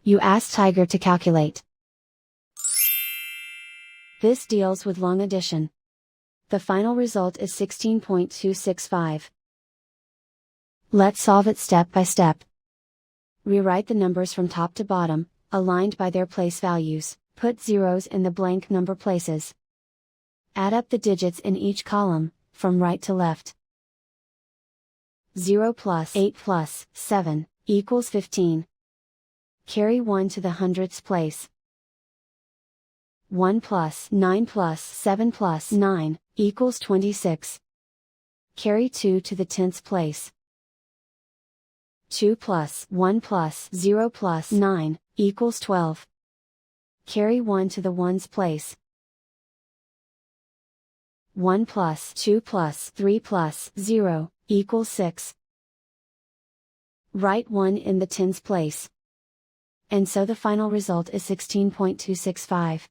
You ask Tiger to calculate. This deals with long addition. The final result is 16.265. Let's solve it step by step. Rewrite the numbers from top to bottom, aligned by their place values. Put zeros in the blank number places. Add up the digits in each column, from right to left. 0 plus 8 plus 7 equals 15. Carry 1 to the hundredths place. 1 plus 9 plus 7 plus 9 equals 26. Carry 2 to the tenths place. 2 plus 1 plus 0 plus 9 equals 12. Carry 1 to the ones place. 1 plus 2 plus 3 plus 0 equals 6. Write 1 in the tens place. And so the final result is 16.265.